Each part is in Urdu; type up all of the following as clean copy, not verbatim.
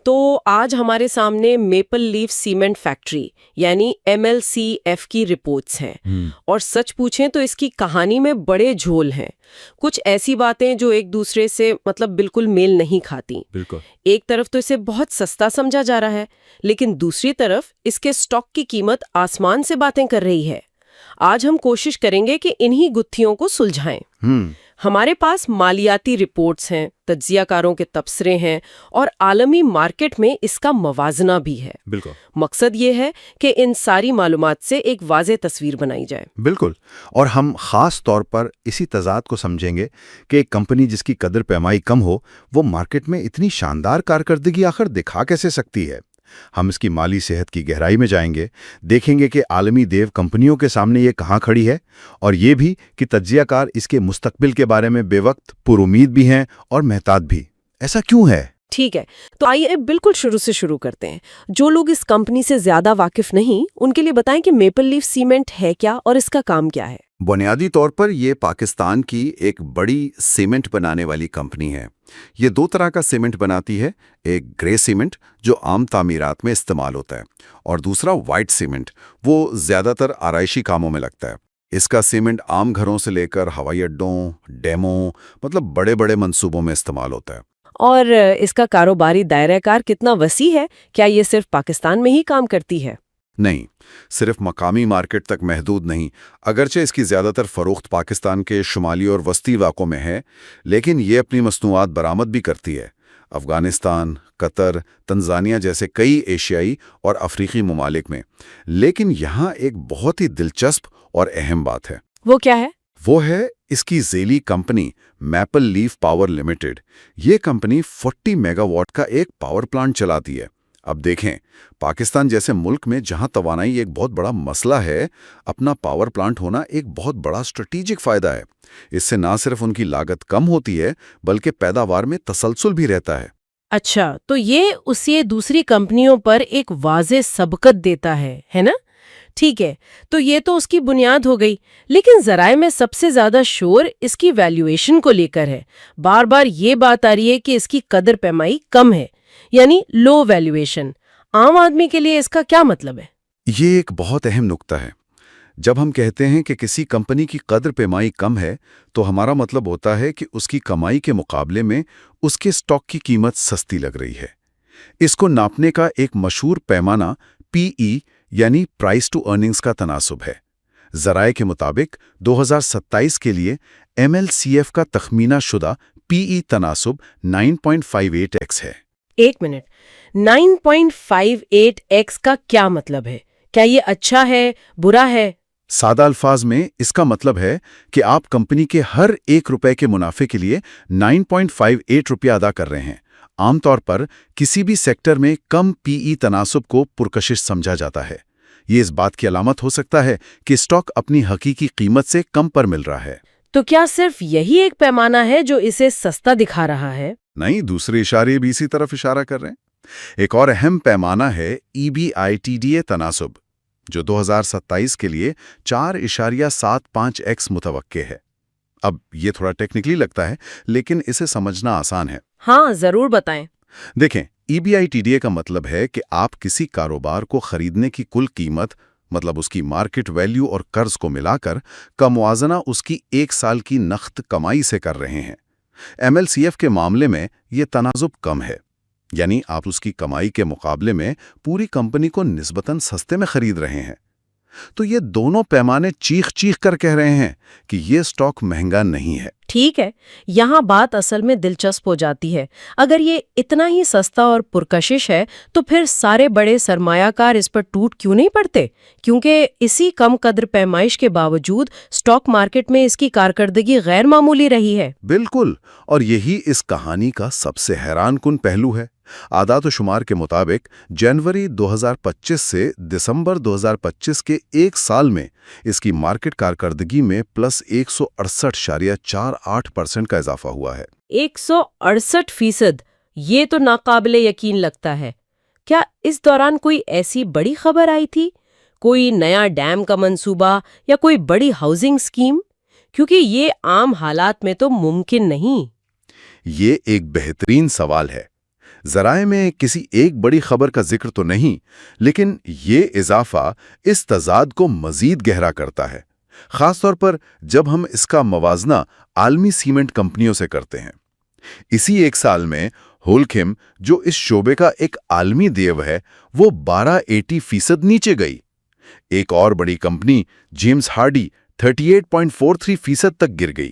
تو آج ہمارے سامنے میپل لیف سیمنٹ فیکٹری یعنی MLCF کی رپورٹس ہیں، اور سچ پوچھیں تو اس کی کہانی میں بڑے جھول ہیں. کچھ ایسی باتیں جو ایک دوسرے سے بالکل میل نہیں کھاتی. ایک طرف تو اسے بہت سستا سمجھا جا رہا ہے، لیکن دوسری طرف اس کے سٹاک کی قیمت آسمان سے باتیں کر رہی ہے. آج ہم کوشش کریں گے کہ انہی گتھیوں کو سلجھائیں. ہمارے پاس مالیاتی رپورٹس ہیں، تجزیہ کاروں کے تبصرے ہیں، اور عالمی مارکیٹ میں اس کا موازنہ بھی ہے. بالکل. مقصد یہ ہے کہ ان ساری معلومات سے ایک واضح تصویر بنائی جائے. بالکل. اور ہم خاص طور پر اسی تضاد کو سمجھیں گے کہ ایک کمپنی جس کی قدر پیمائی کم ہو وہ مارکیٹ میں اتنی شاندار کارکردگی آخر دکھا کیسے سکتی ہے. ہم اس کی مالی صحت کی گہرائی میں جائیں گے، دیکھیں گے کہ عالمی دیو کمپنیوں کے سامنے یہ کہاں کھڑی ہے، اور یہ بھی کہ تجزیہ کار اس کے مستقبل کے بارے میں بے وقت پر امید بھی ہیں اور محتاط بھی. ایسا کیوں ہے؟ ٹھیک ہے، تو آئیے بالکل شروع کرتے ہیں. جو لوگ اس کمپنی سے زیادہ واقف نہیں، ان کے لیے بتائیں کہ میپل لیف سیمنٹ ہے کیا اور اس کا کام کیا ہے. بنیادی طور پر یہ پاکستان کی ایک بڑی سیمنٹ بنانے والی کمپنی ہے. یہ دو طرح کا سیمنٹ بناتی ہے، ایک گرے سیمنٹ جو عام تعمیرات میں استعمال ہوتا ہے، اور دوسرا وائٹ سیمنٹ، وہ زیادہ تر آرائشی کاموں میں لگتا ہے. اس کا سیمنٹ عام گھروں سے لے کر ہوائی اڈوں، ڈیموں، بڑے بڑے منصوبوں میں استعمال ہوتا ہے. اور اس کا کاروباری دائرہ کار کتنا وسیع ہے؟ کیا یہ صرف پاکستان میں ہی کام کرتی ہے؟ نہیں، صرف مقامی مارکیٹ تک محدود نہیں. اگرچہ اس کی زیادہ تر فروخت پاکستان کے شمالی اور وسطی علاقوں میں ہے، لیکن یہ اپنی مصنوعات برآمد بھی کرتی ہے افغانستان، قطر، تنزانیہ جیسے کئی ایشیائی اور افریقی ممالک میں. لیکن یہاں ایک بہت ہی دلچسپ اور اہم بات ہے. وہ کیا ہے؟ وہ ہے اس کی ذیلی company maple leaf power limited. یہ کمپنی 40 میگا واٹ کا ایک پاور پلانٹ چلاتی ہے. اب دیکھیں، پاکستان جیسے ملک میں جہاں توانائی ایک بہت بڑا مسئلہ ہے، اپنا پاور پلانٹ ہونا ایک بہت بڑا اسٹریٹجک فائدہ ہے. اس سے نہ صرف ان کی لاگت کم ہوتی ہے بلکہ پیداوار میں تسلسل بھی رہتا ہے. اچھا، تو یہ اسے دوسری کمپنیوں پر ایک واضح سبقت دیتا ہے نا؟ ٹھیک ہے، تو یہ تو اس کی بنیاد ہو گئی. لیکن ذرائع میں سب سے زیادہ شور اس کی ویلیویشن کو لے کر ہے. بار بار یہ بات آ رہی ہے کہ اس کی قدر پیمائی کم ہے، یعنی لو ویلیویشن. عام آدمی کے لیے اس کا کیا مطلب ہے؟ یہ ایک بہت اہم نکتہ ہے. جب ہم کہتے ہیں کہ کسی کمپنی کی قدر پیمائی کم ہے تو ہمارا مطلب ہوتا ہے کہ اس کی کمائی کے مقابلے میں اس کے سٹاک کی قیمت سستی لگ رہی ہے. اس کو ناپنے کا ایک مشہور پیمانہ PE یعنی پرائس ٹو ارننگز کا تناسب ہے. ذرائع کے مطابق 2027 کے لیے MLCF کا تخمینہ شدہ PE تناسب 9.58x ہے. ایک منٹ، 9.58x کا کیا مطلب ہے؟ کیا یہ اچھا ہے، برا ہے؟ سادہ الفاظ میں اس کا مطلب ہے کہ آپ کمپنی کے ہر 1 روپے کے منافع کے لیے 9.58 روپیہ ادا کر رہے ہیں. عام طور پر کسی بھی سیکٹر میں کم PE تناسب کو پرکشش سمجھا جاتا ہے. یہ اس بات کی علامت ہو سکتا ہے کہ اسٹاک اپنی حقیقی قیمت سے کم پر مل رہا ہے. تو کیا صرف یہی ایک پیمانہ ہے جو اسے سستا دکھا رہا ہے؟ نہیں، دوسرے اشارے بھی اسی طرف اشارہ کر رہے ہیں. ایک اور اہم پیمانہ ہے EBITDA تناسب، جو 2027 کے لیے 4.75x متوقع ہے. اب یہ تھوڑا ٹیکنیکلی لگتا ہے، لیکن اسے سمجھنا آسان ہے. ہاں، ضرور بتائیں. دیکھیں، EBITDA کا مطلب ہے کہ آپ کسی کاروبار کو خریدنے کی کل قیمت، اس کی مارکیٹ ویلیو اور قرض کو ملا کر کا موازنہ اس کی 1 سال کی نقد کمائی سے کر رہے ہیں. MLCF کے معاملے میں یہ تناسب کم ہے، یعنی آپ اس کی کمائی کے مقابلے میں پوری کمپنی کو نسبتاً سستے میں خرید رہے ہیں. تو یہ دونوں پیمانے چیخ کر کہہ رہے ہیں کہ یہ سٹاک مہنگا نہیں ہے. ٹھیک ہے، یہاں بات اصل میں دلچسپ ہو جاتی ہے. اگر یہ اتنا ہی سستا اور پرکشش ہے تو پھر سارے بڑے سرمایہ کار اس پر ٹوٹ کیوں نہیں پڑتے؟ کیونکہ اسی کم قدر پیمائش کے باوجود سٹاک مارکیٹ میں اس کی کارکردگی غیر معمولی رہی ہے. بالکل، اور یہی اس کہانی کا سب سے حیران کن پہلو ہے. اعداد و شمار کے مطابق جنوری 2025 سے دسمبر 2025 کے 1 سال میں اس کی مارکیٹ کارکردگی میں +168.48% کا اضافہ ہوا ہے. 168%! یہ تو ناقابل یقین لگتا ہے. کیا اس دوران کوئی ایسی بڑی خبر آئی تھی؟ کوئی نیا ڈیم کا منصوبہ یا کوئی بڑی ہاؤسنگ اسکیم؟ کیونکہ یہ عام حالات میں تو ممکن نہیں. یہ ایک بہترین سوال ہے. ذرائع میں کسی ایک بڑی خبر کا ذکر تو نہیں، لیکن یہ اضافہ اس تضاد کو مزید گہرا کرتا ہے، خاص طور پر جب ہم اس کا موازنہ عالمی سیمنٹ کمپنیوں سے کرتے ہیں۔ اسی ایک سال میں ہولکھیم، جو اس شعبے کا ایک عالمی دیو ہے، وہ 12.80% نیچے گئی۔ ایک اور بڑی کمپنی جیمز ہارڈی 38.43% تک گر گئی۔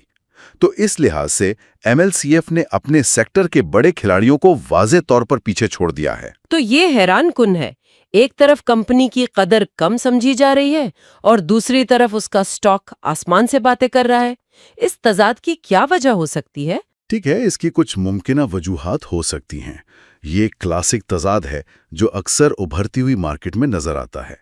تو اس لحاظ سے ایم ایل سی ایف نے اپنے سیکٹر کے بڑے کھلاڑیوں کو واضح طور پر پیچھے چھوڑ دیا ہے۔ تو یہ حیران کن ہے، ایک طرف کمپنی کی قدر کم سمجھی جا رہی ہے اور دوسری طرف اس کا سٹاک آسمان سے باتیں کر رہا ہے۔ اس تضاد کی کیا وجہ ہو سکتی ہے؟ ٹھیک ہے، اس کی کچھ ممکنہ وجوہات ہو سکتی ہیں۔ یہ ایک کلاسک تضاد ہے جو اکثر ابھرتی ہوئی مارکیٹ میں نظر آتا ہے۔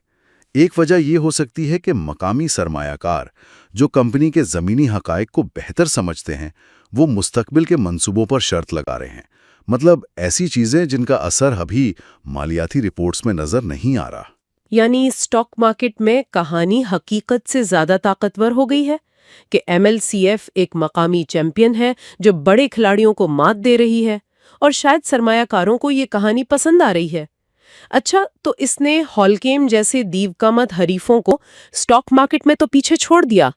ایک وجہ یہ ہو سکتی ہے کہ مقامی سرمایہ کار جو کمپنی کے زمینی حقائق کو بہتر سمجھتے ہیں، وہ مستقبل کے منصوبوں پر شرط لگا رہے ہیں، مطلب ایسی چیزیں جن کا اثر ابھی مالیاتی رپورٹس میں نظر نہیں آ رہا۔ یعنی اسٹاک مارکیٹ میں کہانی حقیقت سے زیادہ طاقتور ہو گئی ہے کہ ایم ایل سی ایف ایک مقامی چیمپئن ہے جو بڑے کھلاڑیوں کو مات دے رہی ہے، اور شاید سرمایہ کاروں کو یہ کہانی پسند آ رہی ہے۔ اچھا، تو اس نے ہولکیم جیسے دیو کا مت حریفوں کو اسٹاک مارکیٹ میں تو پیچھے چھوڑ دیا،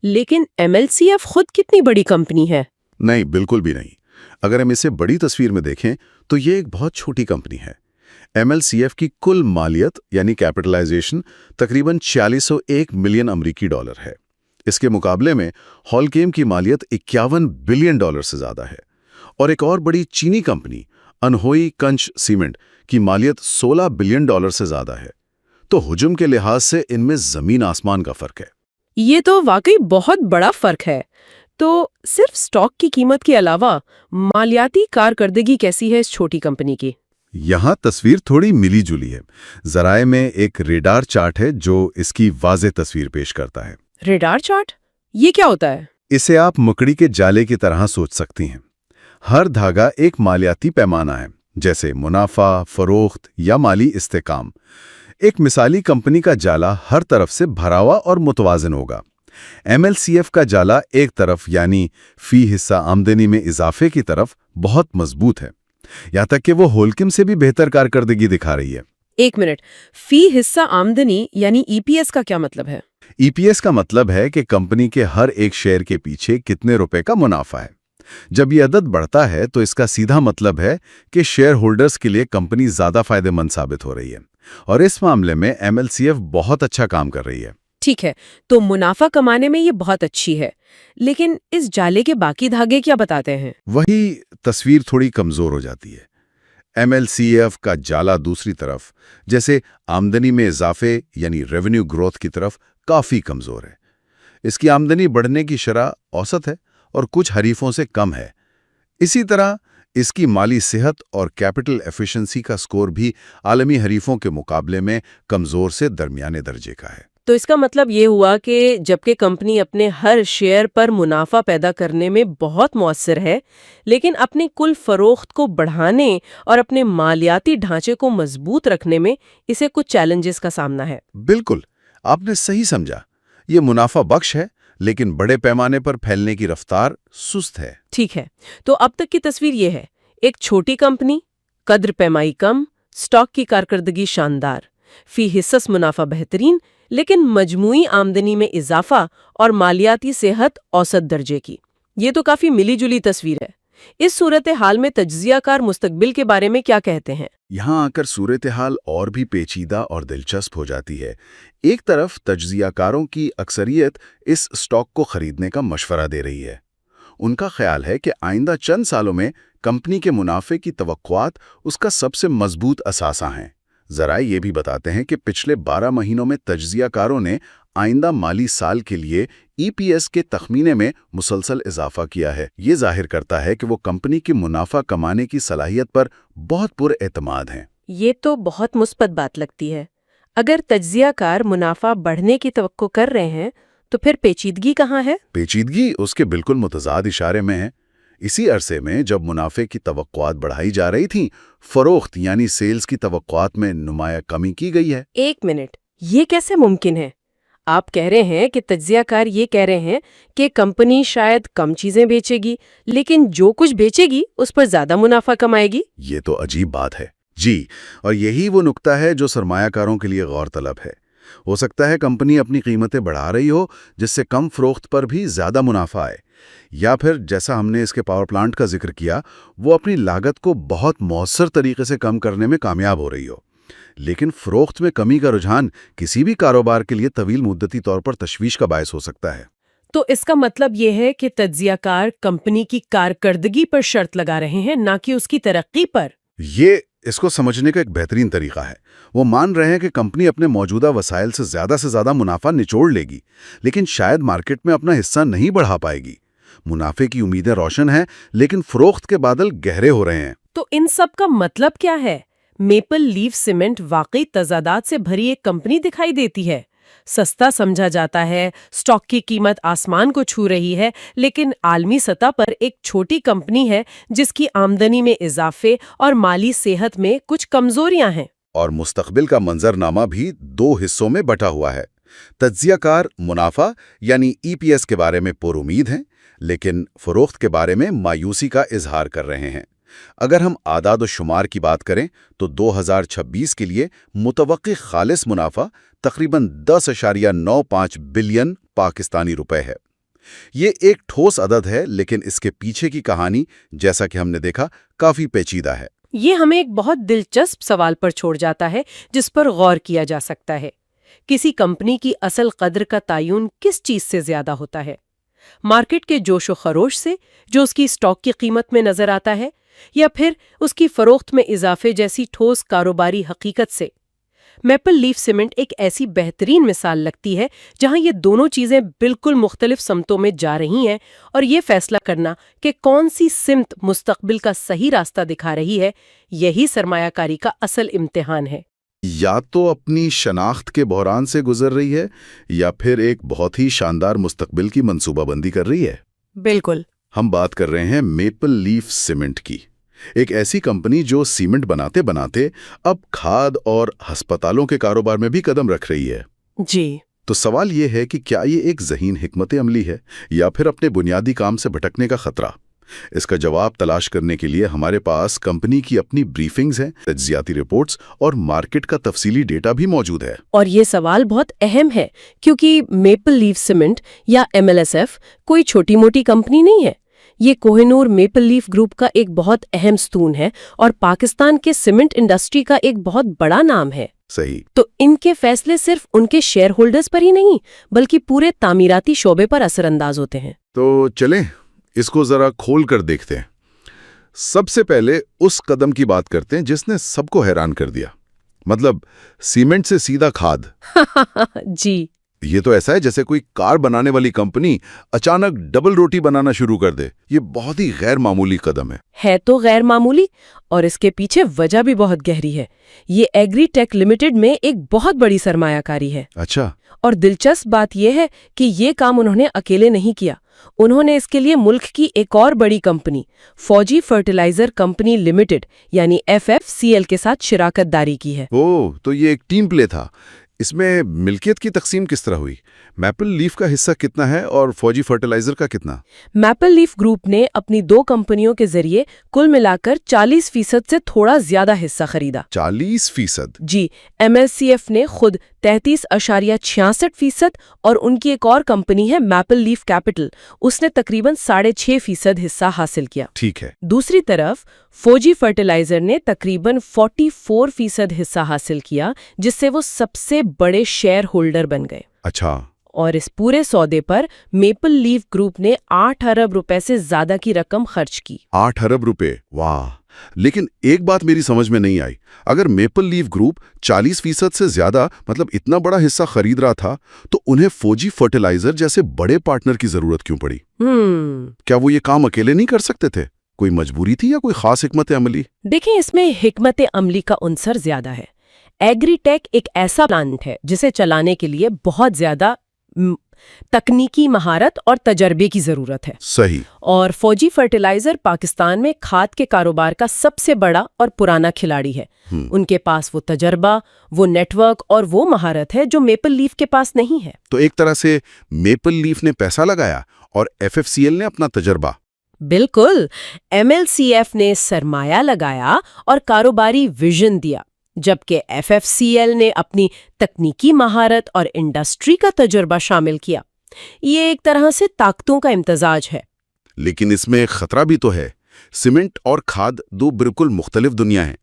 لیکن ایم ایل سی ایف خود کتنی بڑی کمپنی ہے؟ نہیں، بالکل بھی نہیں۔ اگر ہم اسے بڑی تصویر میں دیکھیں تو یہ ایک بہت چھوٹی کمپنی ہے۔ ایم ایل سی ایف کی کل مالیت یعنی کیپٹلائزیشن تقریباً 4601 ملین امریکی ڈالر ہے۔ اس کے مقابلے میں ہولکیم کی مالیت 51 بلین ڈالر سے زیادہ ہے، اور ایک اور بڑی چینی کمپنی انہوئی کنچ سیمنٹ کی مالیت 16 بلین ڈالر سے زیادہ ہے۔ تو حجم کے لحاظ سے ان میں زمین آسمان کا فرق ہے۔ یہ تو واقعی بہت بڑا فرق ہے۔ تو صرف سٹاک کی قیمت کے علاوہ مالیاتی کارکردگی کیسی ہے اس چھوٹی کمپنی کی؟ یہاں تصویر تھوڑی ملی جلی ہے۔ ذرائع میں ایک ریڈار چارٹ ہے جو اس کی واضح تصویر پیش کرتا ہے۔ Radar chart? یہ کیا ہوتا ہے؟ اسے آپ مکڑی کے جالے کی طرح سوچ سکتی ہیں۔ ہر دھاگا ایک مالیاتی پیمانہ ہے، جیسے منافع، فروخت یا مالی استحکام۔ ایک مثالی کمپنی کا جالا ہر طرف سے بھرا ہوا اور متوازن ہوگا۔ ایم ایل سی ایف کا جالا ایک طرف یعنی فی حصہ آمدنی میں اضافے کی طرف بہت مضبوط ہے، یہاں تک کہ وہ ہولکیم سے بھی بہتر کارکردگی دکھا رہی ہے۔ ایک منٹ، فی حصہ آمدنی یعنی ای پی ایس کا کیا مطلب ہے؟ ای پی ایس کا مطلب ہے کہ کمپنی کے ہر ایک شیئر کے پیچھے کتنے روپے کا منافع ہے۔ جب یہ عدد بڑھتا ہے تو اس کا سیدھا مطلب ہے کہ شیئر ہولڈرز کے لیے کمپنی زیادہ فائدہ مند ثابت ہو رہی ہے، اور اس معاملے میں ایم ایل سی ایف بہت اچھا کام کر رہی ہے۔ ٹھیک ہے، تو منافع کمانے میں یہ بہت اچھی ہے، لیکن اس جالے کے باقی دھاگے کیا بتاتے ہیں؟ وہی تصویر تھوڑی کمزور ہو جاتی ہے۔ ایم ایل سی ایف کا جالا دوسری طرف، جیسے آمدنی میں اضافے یعنی ریونیو گروتھ کی طرف کافی کمزور ہے۔ اس کی آمدنی بڑھنے کی شرح اوسط ہے اور کچھ حریفوں سے کم ہے۔ اسی طرح اس کی مالی صحت اور کیپٹل ایفیشنسی کا سکور بھی عالمی حریفوں کے مقابلے میں کمزور سے درمیانے درجے کا ہے۔ تو اس کا مطلب یہ ہوا کہ جبکہ کمپنی اپنے ہر شیئر پر منافع پیدا کرنے میں بہت مؤثر ہے، لیکن اپنی کل فروخت کو بڑھانے اور اپنے مالیاتی ڈھانچے کو مضبوط رکھنے میں اسے کچھ چیلنجز کا سامنا ہے۔ بالکل، آپ نے صحیح سمجھا۔ یہ منافع بخش ہے، لیکن بڑے پیمانے پر پھیلنے کی رفتار سست ہے۔ ٹھیک ہے، تو اب تک کی تصویر یہ ہے: ایک چھوٹی کمپنی، قدر پیمائی کم، سٹاک کی کارکردگی شاندار، فی حصص منافع بہترین، لیکن مجموعی آمدنی میں اضافہ اور مالیاتی صحت اوسط درجے کی۔ یہ تو کافی ملی جلی تصویر ہے۔ اس صورتحال میں تجزیہ کار مستقبل کے بارے میں کیا کہتے ہیں؟ یہاں آ کر صورتحال اور بھی پیچیدہ اور دلچسپ ہو جاتی ہے۔ ایک طرف تجزیہ کاروں کی اکثریت اس سٹاک کو خریدنے کا مشورہ دے رہی ہے۔ ان کا خیال ہے کہ آئندہ چند سالوں میں کمپنی کے منافع کی توقعات اس کا سب سے مضبوط اثاثہ ہیں۔ ذرائع یہ بھی بتاتے ہیں کہ پچھلے 12 مہینوں میں تجزیہ کاروں نے آئندہ مالی سال کے لیے ای پی ایس کے تخمینے میں مسلسل اضافہ کیا ہے۔ یہ ظاہر کرتا ہے کہ وہ کمپنی کی منافع کمانے کی صلاحیت پر بہت پر اعتماد ہیں۔ یہ تو بہت مثبت بات لگتی ہے۔ اگر تجزیہ کار منافع بڑھنے کی توقع کر رہے ہیں تو پھر پیچیدگی کہاں ہے؟ پیچیدگی اس کے بالکل متضاد اشارے میں ہے۔ اسی عرصے میں جب منافع کی توقعات بڑھائی جا رہی تھیں، فروخت یعنی سیلز کی توقعات میں نمایاں کمی کی گئی ہے۔ ایک منٹ، یہ کیسے ممکن ہے؟ آپ کہہ رہے ہیں کہ تجزیہ کار یہ کہہ رہے ہیں کہ کمپنی شاید کم چیزیں بیچے گی لیکن جو کچھ بیچے گی اس پر زیادہ منافع کمائے گی؟ یہ تو عجیب بات ہے جی، اور یہی وہ نقطہ ہے جو سرمایہ کاروں کے لیے غور طلب ہے۔ ہو سکتا ہے کمپنی اپنی قیمتیں بڑھا رہی ہو جس سے کم فروخت پر بھی زیادہ منافع آئے، یا پھر جیسا ہم نے اس کے پاور پلانٹ کا ذکر کیا، وہ اپنی لاگت کو بہت مؤثر طریقے سے کم کرنے میں کامیاب ہو رہی ہو۔ لیکن فروخت میں کمی کا رجحان کسی بھی کاروبار کے لیے طویل مدتی طور پر تشویش کا باعث ہو سکتا ہے۔ تو اس کا مطلب یہ ہے کہ تجزیہ کار کمپنی کی کارکردگی پر شرط لگا رہے ہیں، نہ کہ اس کی ترقی پر۔ یہ اس کو سمجھنے کا ایک بہترین طریقہ ہے۔ وہ مان رہے ہیں کہ کمپنی اپنے موجودہ وسائل سے زیادہ منافع نچوڑ لے گی، لیکن شاید مارکیٹ میں اپنا حصہ نہیں بڑھا پائے گی۔ منافع کی امیدیں روشن ہیں، لیکن فروخت کے بادل گہرے ہو رہے ہیں۔ تو ان سب کا مطلب کیا ہے؟ میپل لیف سیمنٹ واقعی تضادات سے بھری ایک کمپنی دکھائی دیتی ہے۔ سستا سمجھا جاتا ہے، سٹاک کی قیمت آسمان کو چھو رہی ہے، لیکن عالمی سطح پر ایک چھوٹی کمپنی ہے جس کی آمدنی میں اضافے اور مالی صحت میں کچھ کمزوریاں ہیں۔ اور مستقبل کا منظرنامہ بھی دو حصوں میں بٹا ہوا ہے۔ تجزیہ کار منافع یعنی EPS کے بارے میں پر امید ہیں، لیکن فروخت کے بارے میں مایوسی کا اظہار کر رہے ہیں۔ اگر ہم اعداد و شمار کی بات کریں تو 2026 کے لیے متوقع خالص منافع تقریباً 10.95 بلین پاکستانی روپے ہے۔ یہ ایک ٹھوس عدد ہے، لیکن اس کے پیچھے کی کہانی جیسا کہ ہم نے دیکھا کافی پیچیدہ ہے۔ یہ ہمیں ایک بہت دلچسپ سوال پر چھوڑ جاتا ہے جس پر غور کیا جا سکتا ہے۔ کسی کمپنی کی اصل قدر کا تعین کس چیز سے زیادہ ہوتا ہے؟ مارکیٹ کے جوش و خروش سے جو اس کی سٹاک کی قیمت میں نظر آتا ہے، یا پھر اس کی فروخت میں اضافے جیسی ٹھوس کاروباری حقیقت سے؟ میپل لیف سیمنٹ ایک ایسی بہترین مثال لگتی ہے جہاں یہ دونوں چیزیں بالکل مختلف سمتوں میں جا رہی ہیں، اور یہ فیصلہ کرنا کہ کون سی سمت مستقبل کا صحیح راستہ دکھا رہی ہے، یہی سرمایہ کاری کا اصل امتحان ہے۔ یا تو اپنی شناخت کے بحران سے گزر رہی ہے، یا پھر ایک بہت ہی شاندار مستقبل کی منصوبہ بندی کر رہی ہے۔ بالکل۔ ہم بات کر رہے ہیں میپل لیف سیمنٹ کی، ایک ایسی کمپنی جو سیمنٹ بناتے بناتے اب کھاد اور ہسپتالوں کے کاروبار میں بھی قدم رکھ رہی ہے۔ جی۔ تو سوال یہ ہے کہ کیا یہ ایک ذہین حکمت عملی ہے یا پھر اپنے بنیادی کام سے بھٹکنے کا خطرہ؟ اس کا جواب تلاش کرنے کے لیے ہمارے پاس کمپنی کی اپنی بریفنگز ہیں، تجزیاتی رپورٹس اور مارکیٹ کا تفصیلی ڈیٹا بھی موجود ہے۔ اور یہ سوال بہت اہم ہے کیونکہ میپل لیف سیمنٹ یا MLSF کوئی چھوٹی موٹی کمپنی نہیں ہے۔ یہ Koh Noor maple leaf group کا ایک بہت اہم ستون ہے اور پاکستان کے سیمنٹ انڈسٹری کا ایک بہت بڑا نام ہے۔ صحیح۔ تو ان کے فیصلے صرف ان کے شیئر ہولڈرز پر ہی نہیں بلکہ پورے تعمیراتی شعبے پر اثر انداز ہوتے ہیں۔ تو چلیں اس کو ذرا کھول کر دیکھتے ہیں۔ سب سے پہلے اس قدم کی بات کرتے ہیں جس نے سب کو حیران کر دیا، مطلب سیمنٹ سے سیدھا کھاد۔ جی۔ یہ تو ایسا ہے جیسے کوئی کار بنانے والی کمپنی اچانک ڈبل روٹی بنانا شروع کر دے۔ یہ بہت ہی غیر معمولی قدم ہے تو غیر معمولی، اور اس کے پیچھے وجہ بھی بہت گہری ہے۔ یہ ایگری ٹیک لمیٹڈ میں ایک بہت بڑی سرمایہ کاری ہے۔ اچھا۔ اور دلچسپ بات یہ ہے کہ یہ کام انہوں نے اکیلے نہیں کیا، انہوں نے اس کے لیے ملک کی ایک اور بڑی کمپنی فوجی فرٹیلائزر کمپنی لمیٹڈ یعنی FFCL کے ساتھ شراکت داری کی ہے۔ تو یہ ایک ٹیم پلے تھا۔ اس میں ملکیت کی تقسیم کس طرح ہوئی؟ میپل لیف کا حصہ کتنا ہے اور فوجی فرٹیلائزر کا کتنا؟ میپل لیف گروپ نے اپنی دو کمپنیوں کے ذریعے کل ملا کر 40% سے تھوڑا زیادہ حصہ خریدا۔ 40%؟ جی۔ MLCF نے خود 33.66% اور ان کی ایک اور کمپنی ہے میپل لیف کیپٹل، اس نے تقریباً 6.5% حصہ حاصل کیا۔ ٹھیک ہے۔ دوسری طرف فوجی فرٹیلائزر نے تقریباً 44% حصہ حاصل کیا، جس سے وہ سب سے بڑے شیئر ہولڈر بن گئے۔ اچھا۔ اور اس پورے سودے پر میپل لیف گروپ نے 8 ارب روپے سے زیادہ کی رقم خرچ کی۔ 8 ارب روپے؟ واہ! لیکن ایک بات میری سمجھ میں نہیں آئی، اگر میپل لیف گروپ 40% سے زیادہ مطلب اتنا بڑا حصہ خرید رہا تھا تو انہیں فوجی فرٹیلائزر جیسے بڑے پارٹنر کی ضرورت کیوں پڑی؟ کیا وہ یہ کام اکیلے نہیں کر سکتے تھے؟ کوئی مجبوری تھی یا کوئی خاص حکمت عملی؟ دیکھیں، اس میں حکمت عملی کا عنصر زیادہ ہے۔ ایگری ٹیک ایک ایسا پلانٹ ہے جسے چلانے کے لیے بہت زیادہ تکنیکی مہارت اور تجربے کی ضرورت ہے۔ صحیح۔ اور فوجی فرٹیلائزر پاکستان میں کھاد کے کاروبار کا سب سے بڑا اور پرانا کھلاڑی ہے۔ ان کے پاس وہ تجربہ، وہ نیٹ ورک اور وہ مہارت ہے جو میپل لیف کے پاس نہیں ہے۔ تو ایک طرح سے میپل لیف نے پیسہ لگایا اور FFCL نے اپنا تجربہ۔ بالکل، MLCF نے سرمایہ لگایا اور کاروباری ویژن دیا، جبکہ FFCL نے اپنی تکنیکی مہارت اور انڈسٹری کا تجربہ شامل کیا۔ یہ ایک طرح سے طاقتوں کا امتزاج ہے۔ لیکن اس میں خطرہ بھی تو ہے۔ سیمنٹ اور کھاد دو بالکل مختلف دنیا ہیں۔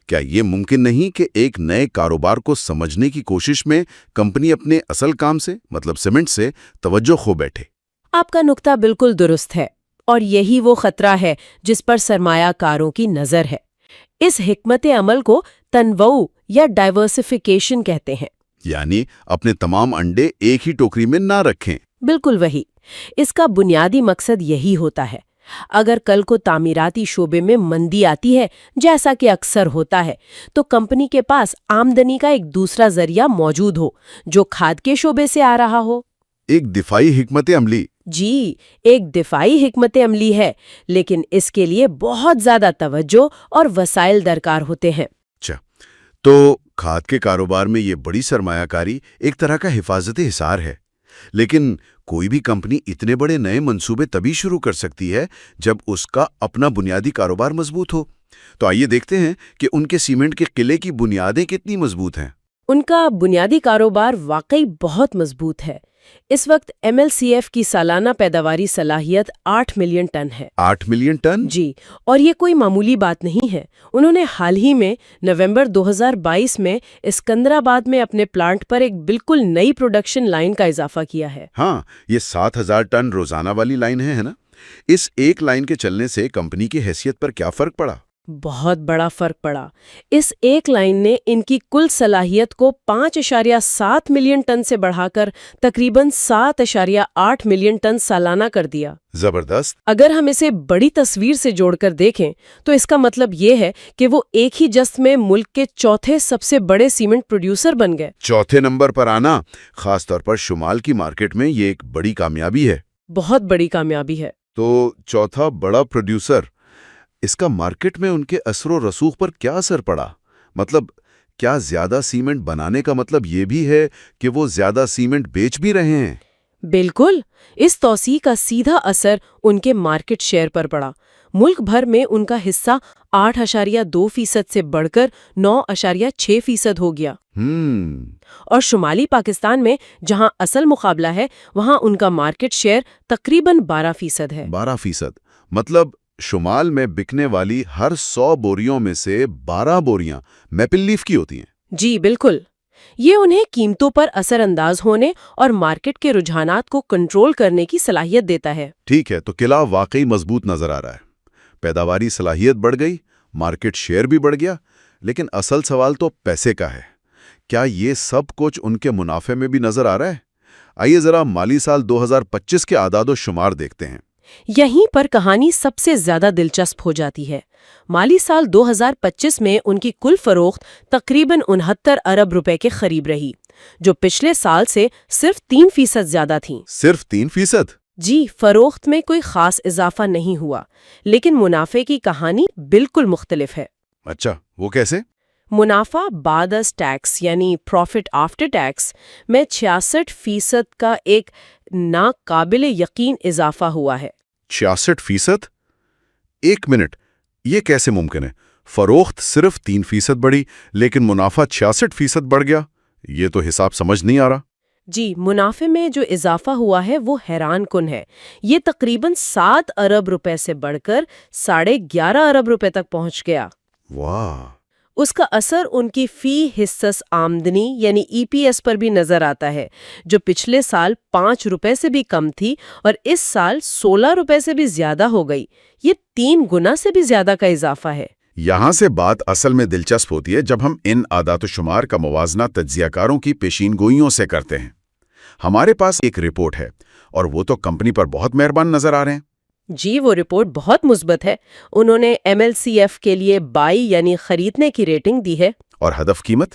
کیا یہ ممکن نہیں کہ ایک نئے کاروبار کو سمجھنے کی کوشش میں کمپنی اپنے اصل کام سے، مطلب سیمنٹ سے، توجہ کھو بیٹھے؟ آپ کا نقطہ بالکل درست ہے، اور یہی وہ خطرہ ہے جس پر سرمایہ کاروں کی نظر ہے۔ اس حکمت عمل کو تنوع یا ڈائیورسفیکیشن کہتے ہیں۔ یعنی اپنے تمام انڈے ایک ہی ٹوکری میں نہ رکھیں۔ بالکل وہی۔ اس کا بنیادی مقصد یہی ہوتا ہے۔ اگر کل کو تعمیراتی شعبے میں مندی آتی ہے، جیسا کہ اکثر ہوتا ہے، تو کمپنی کے پاس آمدنی کا ایک دوسرا ذریعہ موجود ہو جو کھاد کے شعبے سے آ رہا ہو۔ ایک دفاعی حکمت عملی۔ جی، ایک دفاعی حکمت عملی ہے، لیکن اس کے لیے بہت زیادہ توجہ اور وسائل درکار ہوتے ہیں۔ اچھا، تو کھاد کے کاروبار میں یہ بڑی سرمایہ کاری ایک طرح کا حفاظتی حصار ہے، لیکن کوئی بھی کمپنی اتنے بڑے نئے منصوبے تبھی شروع کر سکتی ہے جب اس کا اپنا بنیادی کاروبار مضبوط ہو۔ تو آئیے دیکھتے ہیں کہ ان کے سیمنٹ کے قلعے کی بنیادیں کتنی مضبوط ہیں۔ ان کا بنیادی کاروبار واقعی بہت مضبوط ہے۔ اس وقت MLCF کی سالانہ پیداواری صلاحیت 8 ملین ٹن ہے۔ 8 ملین ٹن؟ جی، اور یہ کوئی معمولی بات نہیں ہے۔ انہوں نے حال ہی میں نومبر 2022 میں اسکندرآباد میں اپنے پلانٹ پر ایک بالکل نئی پروڈکشن لائن کا اضافہ کیا ہے۔ ہاں، یہ 7000 ٹن روزانہ والی لائن ہے نا؟ اس ایک لائن کے چلنے سے کمپنی کی حیثیت پر کیا فرق پڑا؟ بہت بڑا فرق پڑا۔ اس ایک لائن نے ان کی کل صلاحیت کو 5.7 ملین ٹن سے بڑھا کر تقریباً 7.8 ملین ٹن سالانہ کر دیا۔ زبردست۔ اگر ہم اسے بڑی تصویر سے جوڑ کر دیکھیں تو اس کا مطلب یہ ہے کہ وہ ایک ہی جست میں ملک کے چوتھے سب سے بڑے سیمنٹ پروڈیوسر بن گئے۔ چوتھے نمبر پر آنا، خاص طور پر شمال کی مارکیٹ میں، یہ ایک بڑی کامیابی ہے۔ بہت بڑی کامیابی ہے۔ تو چوتھا بڑا پروڈیوسر، اس کا مارکیٹ میں ان کے اثر و رسوخ پر کیا اثر پڑا؟ مطلب کیا زیادہ سیمنٹ بنانے کا مطلب یہ بھی ہے کہ وہ زیادہ سیمنٹ بیچ بھی رہے ہیں؟ بالکل، اس توسیع کا سیدھا اثر ان کے مارکیٹ شیئر پر پڑا۔ ملک بھر میں ان کا حصہ 8.2% سے بڑھ کر 9.6% ہو گیا۔ اور شمالی پاکستان میں جہاں اصل مقابلہ ہے، وہاں ان کا مارکیٹ شیئر تقریباً 12% ہے۔ 12%؟ مطلب شمال میں بکنے والی ہر 100 بوریوں میں سے 12 بوریاں میپل لیف کی ہوتی ہیں۔ جی بالکل، یہ انہیں قیمتوں پر اثر انداز ہونے اور مارکیٹ کے رجحانات کو کنٹرول کرنے کی صلاحیت دیتا ہے۔ ٹھیک ہے، تو قلعہ واقعی مضبوط نظر آ رہا ہے۔ پیداواری صلاحیت بڑھ گئی، مارکیٹ شیئر بھی بڑھ گیا، لیکن اصل سوال تو پیسے کا ہے۔ کیا یہ سب کچھ ان کے منافع میں بھی نظر آ رہا ہے؟ آئیے ذرا مالی سال 2025 کے اعداد و شمار دیکھتے ہیں۔ یہیں پر کہانی سب سے زیادہ دلچسپ ہو جاتی ہے۔ مالی سال 2025 میں ان کی کل فروخت تقریباً 69 ارب روپے کے قریب رہی، جو پچھلے سال سے صرف 3% زیادہ تھیں۔ صرف 3%؟ جی، فروخت میں کوئی خاص اضافہ نہیں ہوا، لیکن منافع کی کہانی بالکل مختلف ہے۔ اچھا، وہ کیسے؟ منافع بعد از ٹیکس یعنی پروفٹ آفٹر ٹیکس میں 66% کا ایک ناقابل یقین اضافہ ہوا ہے۔ 66%؟ ایک منٹ، یہ کیسے ممکن ہے؟ فروخت صرف 3% بڑھی لیکن منافع 66% بڑھ گیا؟ یہ تو حساب سمجھ نہیں آ رہا۔ جی، منافع میں جو اضافہ ہوا ہے وہ حیران کن ہے۔ یہ تقریباً 7 ارب روپے سے بڑھ کر 11.5 ارب روپے تک پہنچ گیا۔ واہ! اس کا اثر ان کی فی حصص آمدنی یعنی EPS پر بھی نظر آتا ہے، جو پچھلے سال 5 روپے سے بھی کم تھی اور اس سال 16 روپے سے بھی زیادہ ہو گئی۔ یہ 3 گنا سے بھی زیادہ کا اضافہ ہے۔ یہاں سے بات اصل میں دلچسپ ہوتی ہے جب ہم ان اعداد و شمار کا موازنہ تجزیہ کاروں کی پیشین گوئیوں سے کرتے ہیں۔ ہمارے پاس ایک رپورٹ ہے اور وہ تو کمپنی پر بہت مہربان نظر آ رہے ہیں۔ جی، وہ رپورٹ بہت مثبت ہے۔ انہوں نے MLCF کے لیے بائی یعنی خریدنے کی ریٹنگ دی ہے۔ اور ہدف قیمت؟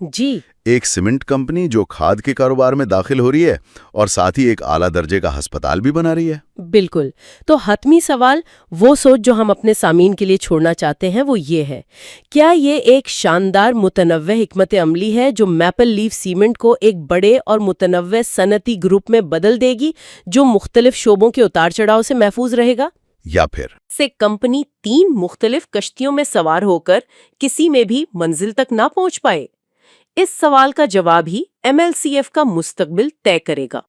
جی ایک سیمنٹ کمپنی جو کھاد کے کاروبار میں داخل ہو رہی ہے اور ساتھ ہی ایک اعلیٰ درجے کا ہسپتال بھی بنا رہی ہے۔ بالکل۔ تو حتمی سوال، وہ سوچ جو ہم اپنے سامعین کے لیے چھوڑنا چاہتے ہیں، وہ یہ ہے، کیا یہ ایک شاندار متنوع حکمت عملی ہے جو میپل لیف سیمنٹ کو ایک بڑے اور متنوع صنعتی گروپ میں بدل دے گی جو مختلف شعبوں کے اتار چڑھاؤ سے محفوظ رہے گا؟ یا پھر سے کمپنی 3 مختلف کشتیوں میں سوار ہو کر کسی میں بھی منزل تک نہ پہنچ پائے؟ اس سوال کا جواب ہی MLCF کا مستقبل طے کرے گا۔